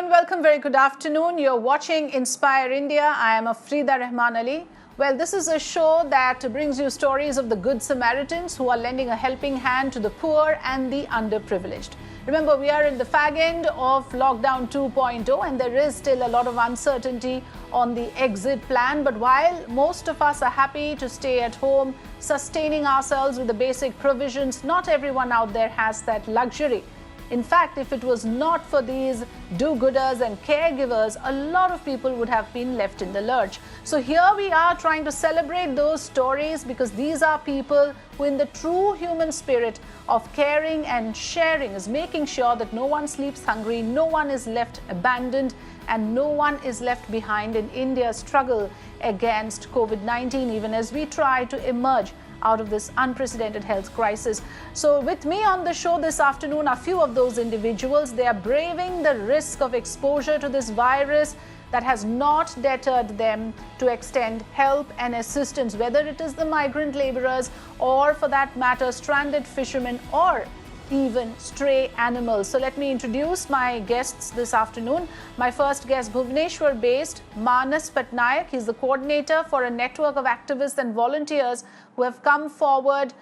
welcome. Very good afternoon. You're watching Inspire India. I am Afrida Rahman Ali. Well, this is a show that brings you stories of the Good Samaritans who are lending a helping hand to the poor and the underprivileged. Remember, we are in the fag end of lockdown 2.0 and there is still a lot of uncertainty on the exit plan. But while most of us are happy to stay at home, sustaining ourselves with the basic provisions, not everyone out there has that luxury. In fact, if it was not for these do-gooders and caregivers, a lot of people would have been left in the lurch. So here we are trying to celebrate those stories because these are people who in the true human spirit of caring and sharing is making sure that no one sleeps hungry, no one is left abandoned, and no one is left behind in India's struggle against COVID-19, even as we try to emerge out of this unprecedented health crisis. So with me on the show this afternoon are a few of those individuals. They are braving the risk of exposure to this virus that has not deterred them to extend help and assistance, whether it is the migrant laborers or, for that matter, stranded fishermen or even stray animals. So let me introduce my guests this afternoon. My first guest, Bhubaneswar-based Manas Patnaik. He's the coordinator for a network of activists and volunteers who have come forward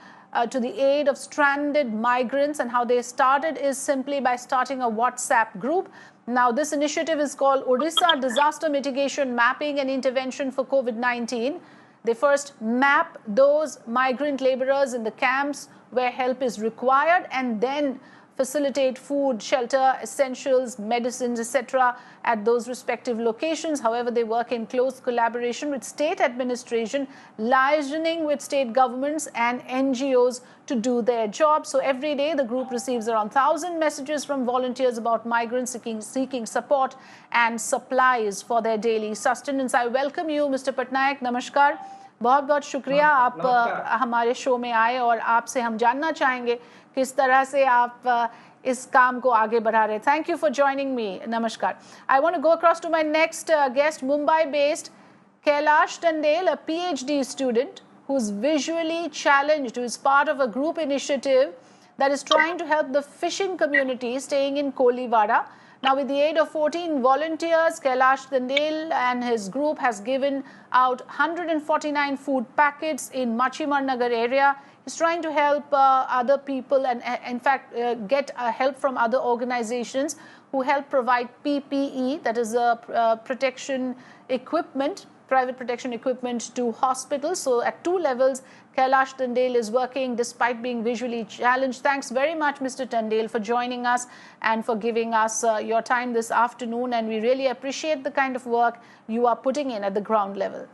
to the aid of stranded migrants, and how they started is simply by starting a WhatsApp group. Now, this initiative is called Odisha Disaster Mitigation Mapping and Intervention for COVID-19. They first map those migrant laborers in the camps where help is required and then facilitate food, shelter, essentials, medicines, etc. at those respective locations. However, they work in close collaboration with state administration, liaising with state governments and NGOs to do their job. So every day the group receives around 1,000 messages from volunteers about migrants seeking support and supplies for their daily sustenance. I welcome you, Mr. Patnaik. Namaskar. बहुत बहुत शुक्रिया आप हमारे show में आए और आपसे हम जानना चाहेंगे किस तरह से आप इस काम को आगे बढ़ा रहे हैं. Thank you for joining me. Namaskar. I want to go across to my next guest, Mumbai-based Kailash Tandel, a PhD student who's visually challenged, who is part of a group initiative that is trying to help the fishing community staying in Kolivada. Now, with the aid of 14 volunteers, Kailash Tyndale and his group has given out 149 food packets in Machimar Nagar area. He's trying to help other people and, in fact, get help from other organizations who help provide PPE, that is protection equipment, private protection equipment to hospitals. So at two levels, Kailash Tyndale is working despite being visually challenged. Thanks very much, Mr. Tyndale, for joining us and for giving us your time this afternoon. And we really appreciate the kind of work you are putting in at the ground level.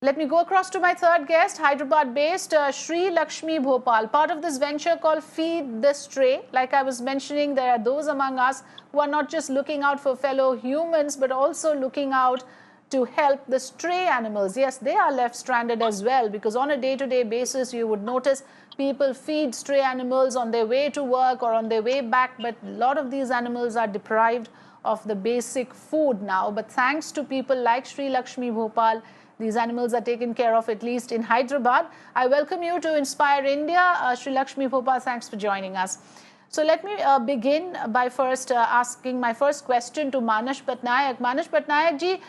Let me go across to my third guest, Hyderabad-based Srilakshmi Bhopal, part of this venture called Feed the Stray. Like I was mentioning, there are those among us who are not just looking out for fellow humans, but also looking out to help the stray animals. Yes, they are left stranded as well, because on a day-to-day basis, you would notice people feed stray animals on their way to work or on their way back, but a lot of these animals are deprived of the basic food now. But thanks to people like Srilakshmi Bhopal, these animals are taken care of, at least in Hyderabad. I welcome you to Inspire India. Srilakshmi Bhopal, thanks for joining us. So let me begin by first asking my first question to Manas Patnaik. Manas Patnaik जी,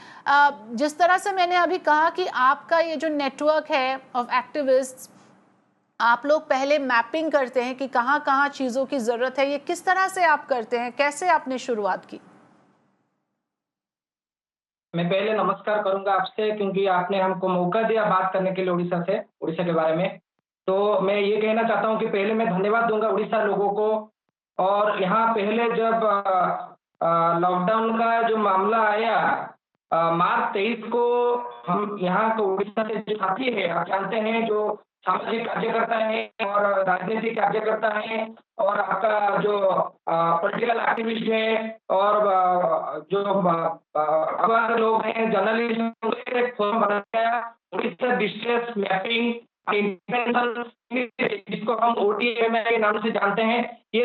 जिस तरह से मैंने अभी कहा कि आपका ये जो नेटवर्क है ऑफ एक्टिविस्ट्स, आप लोग पहले मैपिंग करते हैं कि कहाँ कहाँ चीज़ों की ज़रूरत है, ये किस तरह से आप करते हैं, कैसे आपने शुरुआत की? मैं पहले नमस्कार करूंगा आपसे, क्योंकि आपने हमको मौका दिया बात करने के लिए उड़ीसा के बारे में। तो मैं ये कहना चाहता हूं कि पहले मैं धन्यवाद दूंगा उड़ीसा लोगों को। और यहाँ पहले जब लॉकडाउन का जो मामला आया मार्च 23 को, हम यहाँ को उड़ीसा से जो साथी है, आप जानते हैं, जो सामाजिक कार्यकर्ता है और राजनीतिक कार्यकर्ता है और आपका जो पॉलिटिकल एक्टिविस्ट है और जो अखबार लोग हैं, जर्नलिस्ट, एक फोरम बनाया गया, उड़ीसा डिस्ट्रेस मैपिंग जिसको हम OTMA के नाम से जानते हैं। ये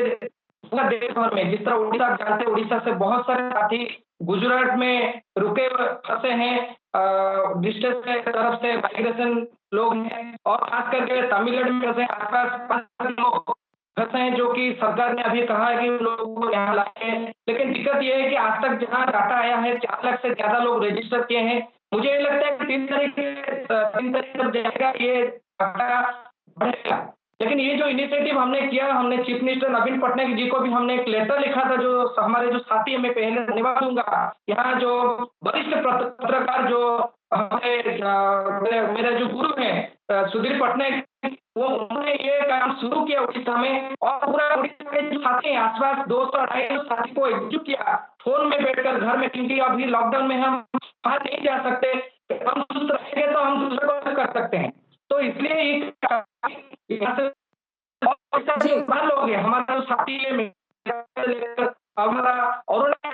पूरा देश भर में, जिस तरह उड़ीसा आप जानते हैं, उड़ीसा से बहुत सारे साथी गुजरात में रुके फंसे हैं, डिस्ट्रेस के तरफ से माइग्रेशन लोग हैं, और खास करके तमिलनाडु में से आसपास 5 लोग फंसे हैं, जो कि सरकार ने अभी कहा है कि उन लोगों को यहाँ लाएंगे। लेकिन दिक्कत ये है कि आज तक जहाँ डाटा आया है 4 लाख से ज्यादा लोग रजिस्टर किए हैं। मुझे ये लगता है कि 3 तारीख जब जाएगा ये डाटा बढ़ेगा। लेकिन ये जो इनिशिएटिव हमने किया, हमने चीफ मिनिस्टर नवीन पटनायक जी को भी हमने एक लेटर लिखा था, जो हमारे जो साथी हैं, मैं पहले धन्यवाद दूंगा। यहाँ जो वरिष्ठ पत्रकार जो हमारे मेरे जो गुरु हैं सुधीर पटनायक, वो उन्होंने ये काम शुरू किया उड़ीसा में, और पूरा उड़ीसा के जो साथी हैं आसपास 200-250 साथी को एकजुट किया फोन में बैठकर घर में, क्योंकि अभी लॉकडाउन में हम बाहर नहीं जा सकते। हम सुस्त रहेंगे तो हम दूसरे को कर सकते हैं। तो इसलिए यहाँ से जी लोग हैं हमारा जो साथी है, हमारा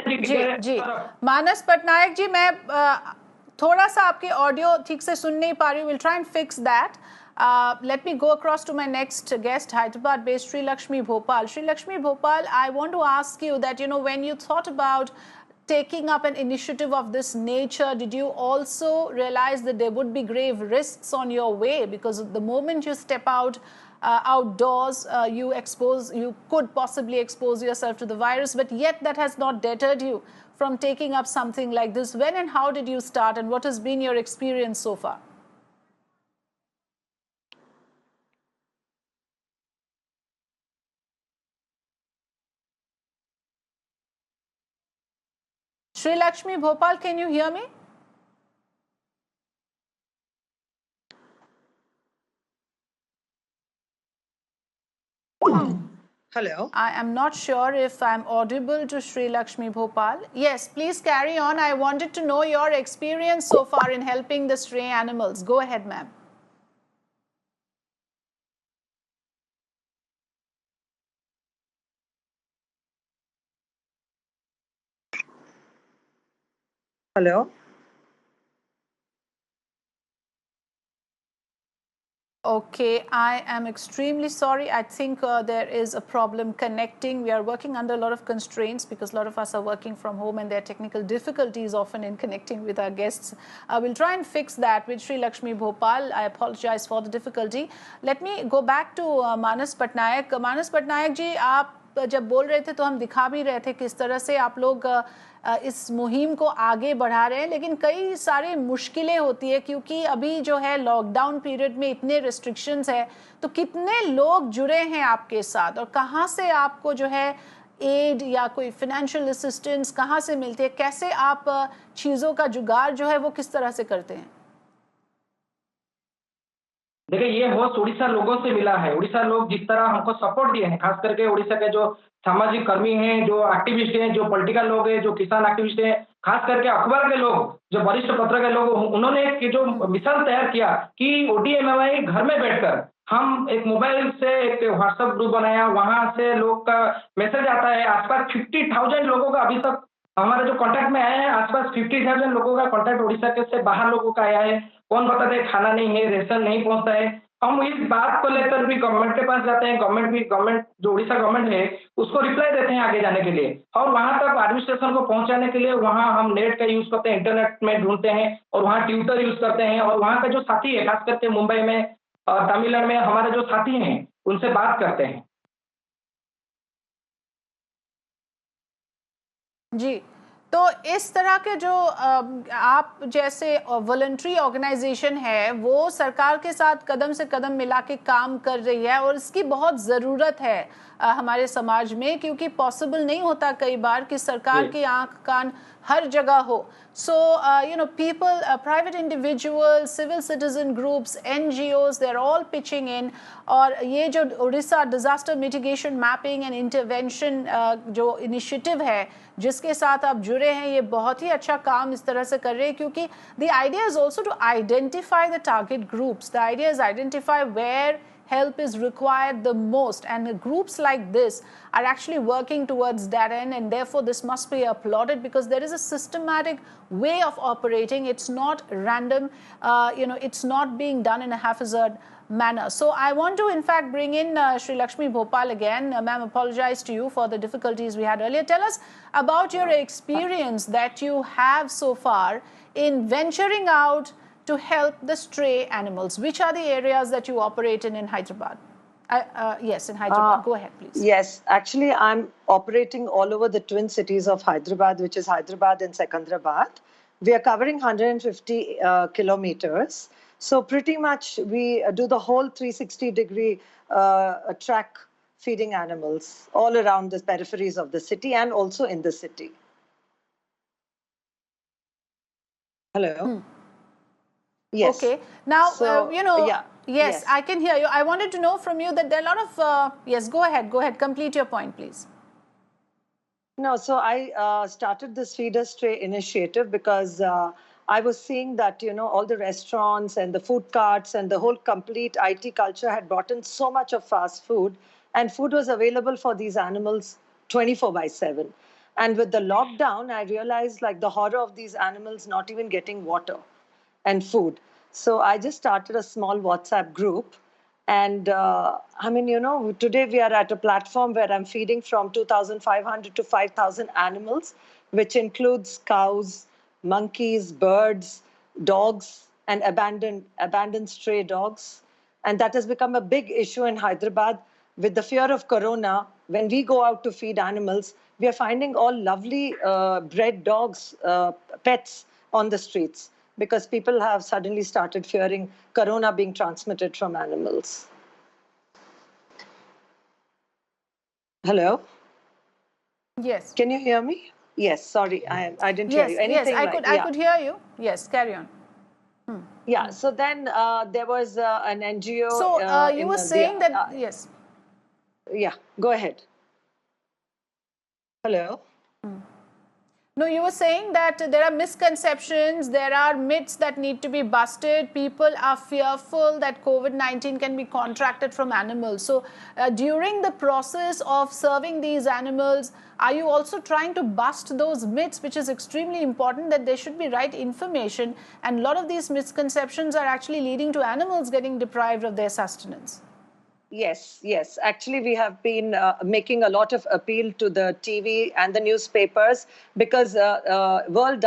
जी जी मानस पटनायक जी, मैं थोड़ा सा आपकी ऑडियो ठीक से सुन नहीं पा रही हूँ. Will try and fix that. Let me go across to my next guest, Hyderabad-based Srilakshmi Bhopal. Srilakshmi Bhopal, I want to ask you that, when you thought about taking up an initiative of this nature, did you also realize that there would be grave risks on your way? Because the moment you step out outdoors, you could possibly expose yourself to the virus, but yet that has not deterred you from taking up something like this. When and how did you start, and what has been your experience so far? Srilakshmi Bhopal, can you hear me? Hello. I am not sure if I'm audible to Srilakshmi Bhopal. Yes, please carry on. I wanted to know your experience so far in helping the stray animals. Go ahead, ma'am. Hello. Okay, I am extremely sorry. I think there is a problem connecting. We are working under a lot of constraints because a lot of us are working from home, and there are technical difficulties often in connecting with our guests. We'll try and fix that with Srilakshmi Bhopal. I apologize for the difficulty. Let me go back to Manas Patnaik. Manas Patnaik ji, आप जब बोल रहे थे तो हम दिखा भी रहे थे किस तरह से आप लोग इस मुहिम को आगे बढ़ा रहे हैं, लेकिन कई सारी मुश्किलें होती है क्योंकि अभी जो है लॉकडाउन पीरियड में इतने रिस्ट्रिक्शंस है. तो कितने लोग जुड़े हैं आपके साथ, और कहाँ से आपको जो है एड या कोई फाइनेंशियल असिस्टेंस कहाँ से मिलती है? कैसे आप चीज़ों का जुगाड़ जो है वो किस तरह से करते हैं? देखिए, ये होस्ट उड़ीसा लोगों से मिला है। उड़ीसा लोग जिस तरह हमको सपोर्ट दिए हैं, खास करके उड़ीसा के जो सामाजिक कर्मी हैं, जो एक्टिविस्ट हैं, जो पॉलिटिकल लोग हैं, जो किसान एक्टिविस्ट हैं, खास करके अखबार के लोग, जो वरिष्ठ पत्रकार के लोग, उन्होंने एक जो मिशन तैयार किया कि ओडीएमआई घर में बैठकर हम एक मोबाइल से एक व्हाट्सएप ग्रुप बनाया, वहां से लोग का मैसेज आता है। आसपास 50,000 लोगों का अभी तक हमारे जो कॉन्टैक्ट में आया है, आसपास 50,000 लोगों का कॉन्टैक्ट उड़ीसा के से बाहर लोगों का आया है। कौन बताता है खाना नहीं है, रेशन नहीं पहुंचता है। हम इस बात को लेकर भी गवर्नमेंट के पास जाते हैं, गवर्नमेंट जो उड़ीसा गवर्नमेंट है उसको रिप्लाई देते हैं आगे जाने के लिए, और वहां तक एडमिनिस्ट्रेशन को पहुंचाने के लिए वहां हम नेट का यूज करते हैं, इंटरनेट में ढूंढते हैं, और वहां ट्विटर यूज करते हैं, और वहां का जो साथी है खास करके मुंबई में और तमिलनाडु में हमारे जो साथी हैं उनसे बात करते हैं। जी, तो इस तरह के जो आप जैसे वॉलंटरी ऑर्गेनाइजेशन है वो सरकार के साथ कदम से कदम मिला के काम कर रही है, और इसकी बहुत ज़रूरत है हमारे समाज में, क्योंकि पॉसिबल नहीं होता कई बार कि सरकार की आंख कान हर जगह हो. So, people, private individuals, civil citizen groups, NGOs, they're all pitching in. और ये जो Orissa disaster mitigation mapping and intervention जो इनिशिएटिव है जिसके साथ आप जुड़े हैं, ये बहुत ही अच्छा काम इस तरह से कर रहे हैं, क्योंकि the idea is also to identify the target groups. The idea is identify where help is required the most, and groups like this are actually working towards that end, and therefore this must be applauded because there is a systematic way of operating. It's not random, it's not being done in a haphazard manner. So I want to in fact bring in Srilakshmi Bhopal again. Ma'am, apologize to you for the difficulties we had earlier. Tell us about your experience that you have so far in venturing out to help the stray animals. Which are the areas that you operate in Hyderabad? Yes, in Hyderabad. Go ahead, please. Yes, actually, I'm operating all over the twin cities of Hyderabad, which is Hyderabad and Secunderabad. We are covering 150 kilometers. So pretty much we do the whole 360-degree track feeding animals all around the peripheries of the city and also in the city. Hello? Yes. Okay. Now, So, yeah. yes, I can hear you. I wanted to know from you that there are a lot of, yes, go ahead, complete your point, please. No, so I started this Feeders Tray initiative because I was seeing that, all the restaurants and the food carts and the whole complete IT culture had brought in so much of fast food, and food was available for these animals 24/7. And with the lockdown, I realized like the horror of these animals not even getting water and food. So I just started a small WhatsApp group. And today we are at a platform where I'm feeding from 2,500 to 5,000 animals, which includes cows, monkeys, birds, dogs, and abandoned stray dogs. And that has become a big issue in Hyderabad with the fear of corona. When we go out to feed animals, we are finding all lovely bred dogs, pets on the streets, because people have suddenly started fearing corona being transmitted from animals. Hello? Yes. Can you hear me? Yes, sorry, I didn't hear you. Anything I could hear you. Yes, carry on. Yeah, so then there was an NGO. So you were saying that, yes. Yeah, go ahead. Hello? No, you were saying that there are misconceptions, there are myths that need to be busted. People are fearful that COVID-19 can be contracted from animals. So during the process of serving these animals, are you also trying to bust those myths, which is extremely important, that there should be right information? And a lot of these misconceptions are actually leading to animals getting deprived of their sustenance. Yes. Actually, we have been making a lot of appeal to the TV and the newspapers because World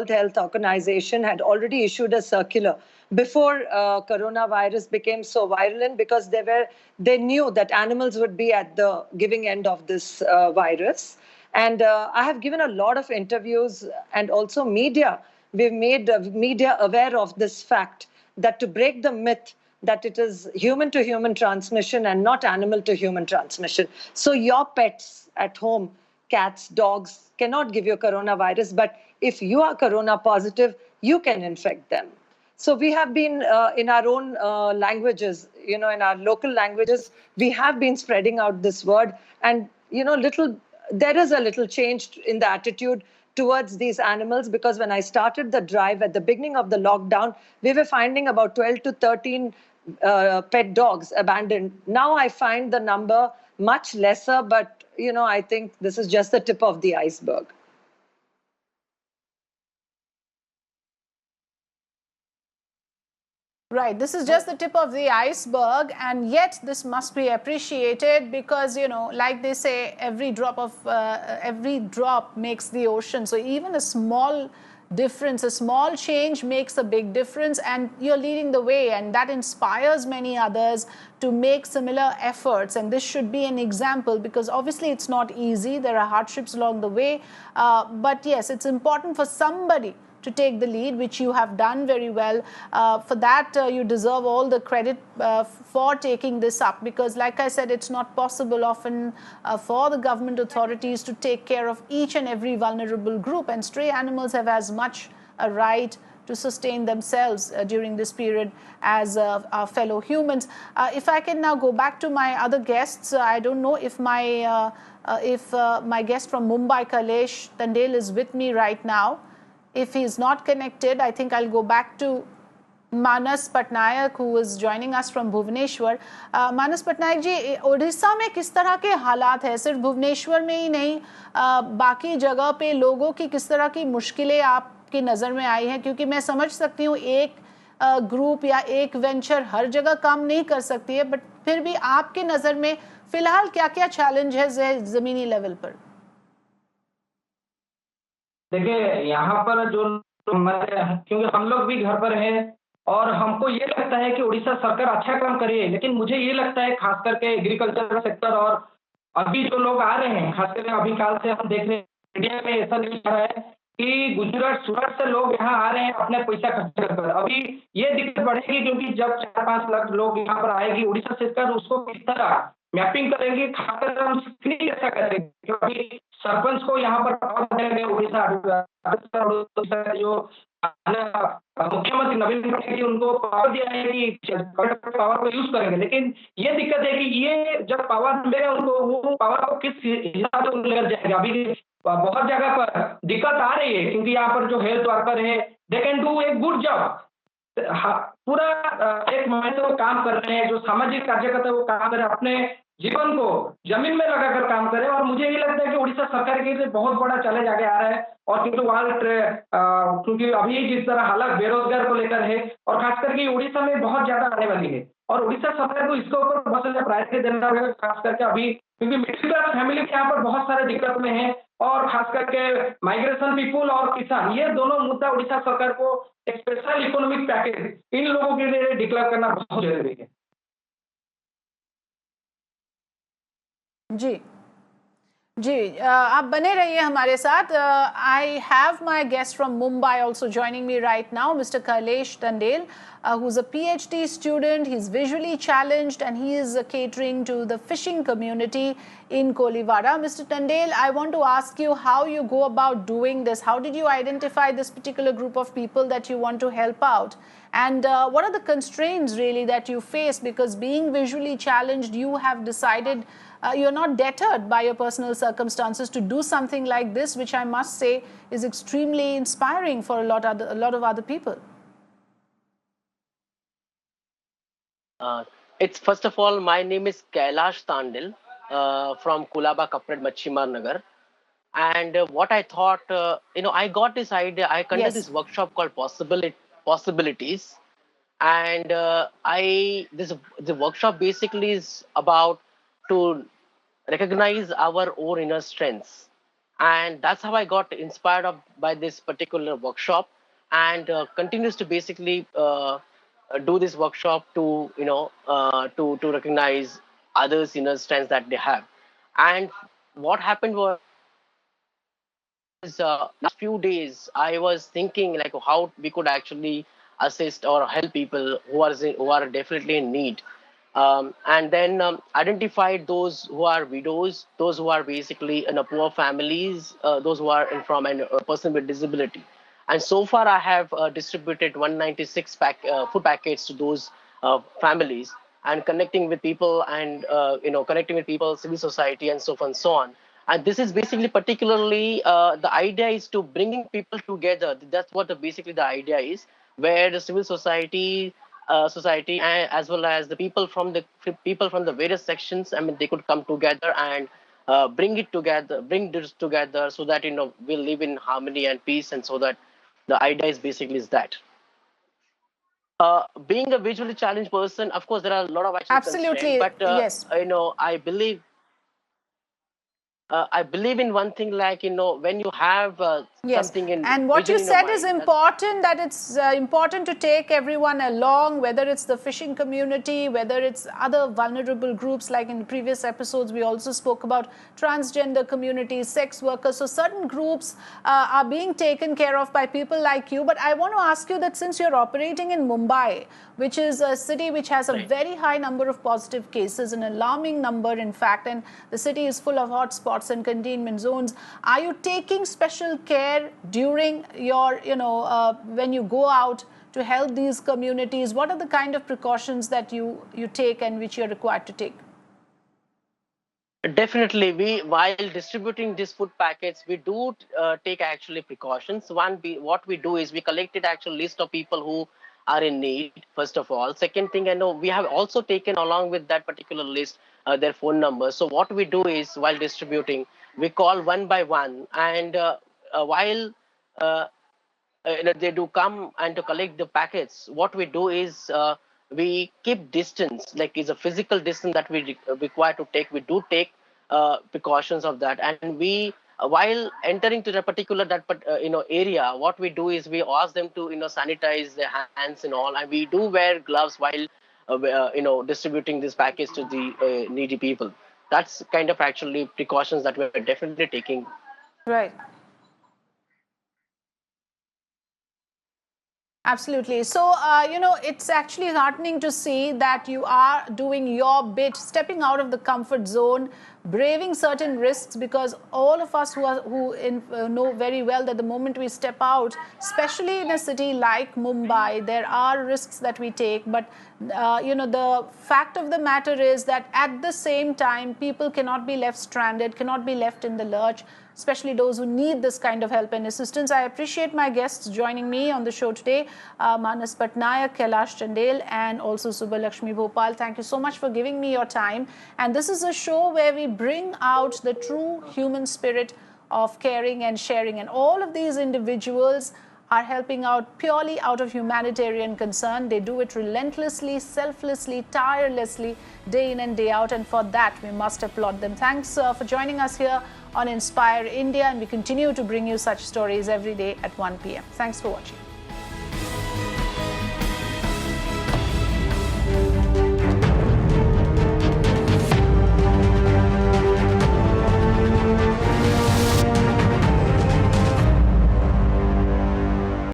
Health Organization, had already issued a circular before coronavirus became so virulent, because they knew that animals would be at the giving end of this virus. And I have given a lot of interviews, and also media. We've made media aware of this fact, that to break the myth that it is human to human transmission and not animal to human transmission. So your pets at home, cats, dogs, cannot give you coronavirus, but if you are corona positive, you can infect them. So we have been in our own languages, in our local languages, we have been spreading out this word. And there is a little change in the attitude towards these animals, because when I started the drive at the beginning of the lockdown, we were finding about 12 to 13 pet dogs abandoned. Now I find the number much lesser, but I think this is just the tip of the iceberg. Right, this is just the tip of the iceberg, and yet this must be appreciated, because like they say, every drop makes the ocean. So even a small difference, a small change makes a big difference, and you're leading the way, and that inspires many others to make similar efforts. And this should be an example, because obviously it's not easy, there are hardships along the way, but yes, it's important for somebody to take the lead, which you have done very well. For that, you deserve all the credit for taking this up, because like I said, it's not possible often for the government authorities to take care of each and every vulnerable group, and stray animals have as much a right to sustain themselves during this period as our fellow humans. If I can now go back to my other guests, I don't know if my guest from Mumbai, Kailash Tandale, is with me right now. If he is not connected, I think I'll go back to Manas Patnaik, who is joining us from Bhubaneswar. Manas Patnaik जी, ओडिशा में किस तरह के हालात हैं? सिर्फ भुवनेश्वर में ही नहीं, बाकी जगह पे लोगों की किस तरह की मुश्किलें आपकी नज़र में आई हैं? क्योंकि मैं समझ सकती हूँ एक ग्रुप या एक वेंचर हर जगह काम नहीं कर सकती है, बट फिर भी आपके नज़र में फिलहाल क्या-क्या चैलेंज है ज़मीनी लेवल पर? देखिए, यहाँ पर जो क्योंकि हम लोग भी घर पर हैं, और हमको ये लगता है कि उड़ीसा सरकार अच्छा काम कर रही है, लेकिन मुझे ये लगता है खास करके एग्रीकल्चर सेक्टर और अभी जो लोग आ रहे हैं, खास करके अभी काल से हम देख रहे हैं मीडिया में ऐसा न्यूज़ आ रहा है कि गुजरात, सूरत से लोग यहाँ आ रहे हैं अपने पैसा खर्च कर। अभी ये दिक्कत बढ़ेगी क्योंकि जब 4-5 लाख लोग यहाँ पर आएगी, उड़ीसा सरकार उसको किस तरह मैपिंग करेंगे, खासकर हम स्क्रीनिंग कैसा करेंगे क्योंकि सरपंच को यहाँ पर पावर देंगे उड़ीसा उड़ीसा का जो मुख्यमंत्री नवीन पटनायक जी उनको पावर दिया है कि पावर को यूज करेंगे, लेकिन ये दिक्कत है कि ये जब पावर मिलेगा उनको, वो पावर को किस हिसाब से लेकर जाएंगे। अभी बहुत जगह पर दिक्कत आ रही है क्योंकि यहाँ पर जो हेल्थ वर्कर है they can do a good job, हाँ, पूरा एक महीने वो काम कर रहे हैं, जो सामाजिक कार्यकर्ता है वो काम कर रहे हैं, अपने जीवन को जमीन में लगाकर काम करें। और मुझे ये लगता है कि उड़ीसा सरकार के लिए बहुत बड़ा चैलेंज आगे आ रहा है। और क्योंकि क्योंकि अभी जिस तरह हालत बेरोजगार को लेकर है और खास करके उड़ीसा में बहुत ज्यादा आने वाली है और उड़ीसा सरकार को इसके ऊपर बहुत ज्यादा प्रायोरिटी देना होगा, खास करके अभी क्योंकि मिडिल क्लास फैमिली यहाँ पर बहुत सारे दिक्कत में है और खास करके माइग्रेशन पीपुल और किसान, ये दोनों मुद्दा उड़ीसा सरकार को एक स्पेशल इकोनॉमिक पैकेज इन लोगों के लिए डिक्लेयर करना बहुत जरूरी है। जी जी, आप बने रहिए हमारे साथ। I have my guest from Mumbai also joining me right now, mister Kailash Tandel, who's a PhD student. He's visually challenged and he is catering to the fishing community in Kolivara. Mr. Tandale, I want to ask you how you go about doing this. How did you identify this particular group of people that you want to help out? And what are the constraints really that you face? Because being visually challenged, you have decided you're not deterred by your personal circumstances to do something like this, which I must say is extremely inspiring for a lot of other people. It's first of all, my name is Kailash Tandel from Kulaba Kapred Machimar Nagar. And what I thought, I got this idea. I conducted this workshop called Possibilities. And the workshop basically is about to recognize our own inner strengths. And that's how I got inspired by this particular workshop and continues to basically do this workshop to to recognize others' inner strengths that they have. And what happened was last few days I was thinking like how we could actually assist or help people who are definitely in need. And then identified those who are widows, those who are basically in a poor families, those who are from a person with disability. And so far, I have distributed 196 food packets to those families and connecting with people and connecting with people, civil society, and so forth and so on. And this is basically particularly the idea is to bringing people together. That's what basically the idea is, where the civil society as well as the people from the various sections, I mean, they could come together and bring this together so that we'll live in harmony and peace. And so that the idea is basically is that being a visually challenged person, of course there are a lot of actions absolutely, but yes, I believe in one thing, like, when you have yes. something in and what you vision in your said mind, is important, that it's important to take everyone along, whether it's the fishing community, whether it's other vulnerable groups. Like in previous episodes, we also spoke about transgender communities, sex workers. So certain groups are being taken care of by people like you. But I want to ask you that since you're operating in Mumbai, which is a city which has a very high number of positive cases, an alarming number in fact, and the city is full of hotspots and containment zones, are you taking special care during your, when you go out to help these communities? What are the kind of precautions that you take and which you're required to take? Definitely, while distributing these food packets, we do take actually precautions. What we do is we collected actual list of people who are in need, first of all. Second thing, I know we have also taken along with that particular list their phone numbers. So what we do is while distributing, we call one by one, and while they do come and to collect the packets, what we do is we keep distance, like is a physical distance that we require to take. We do take precautions of that, and we while entering to the particular area, what we do is we ask them to sanitize their hands and all, and we do wear gloves while distributing this package to the needy people. That's kind of actually precautions that we're definitely taking. Right. Absolutely. So, it's actually heartening to see that you are doing your bit, stepping out of the comfort zone, braving certain risks, because all of us know very well that the moment we step out, especially in a city like Mumbai, there are risks that we take. But, the fact of the matter is that at the same time, people cannot be left stranded, cannot be left in the lurch, especially those who need this kind of help and assistance. I appreciate my guests joining me on the show today, Manas Pattanaik, Kailash Tandel, and also Srilakshmi Bhopal. Thank you so much for giving me your time. And this is a show where we bring out the true human spirit of caring and sharing. And all of these individuals are helping out purely out of humanitarian concern. They do it relentlessly, selflessly, tirelessly, day in and day out. And for that, we must applaud them. Thanks for joining us here on Inspire India. And we continue to bring you such stories every day at 1 p.m. Thanks for watching.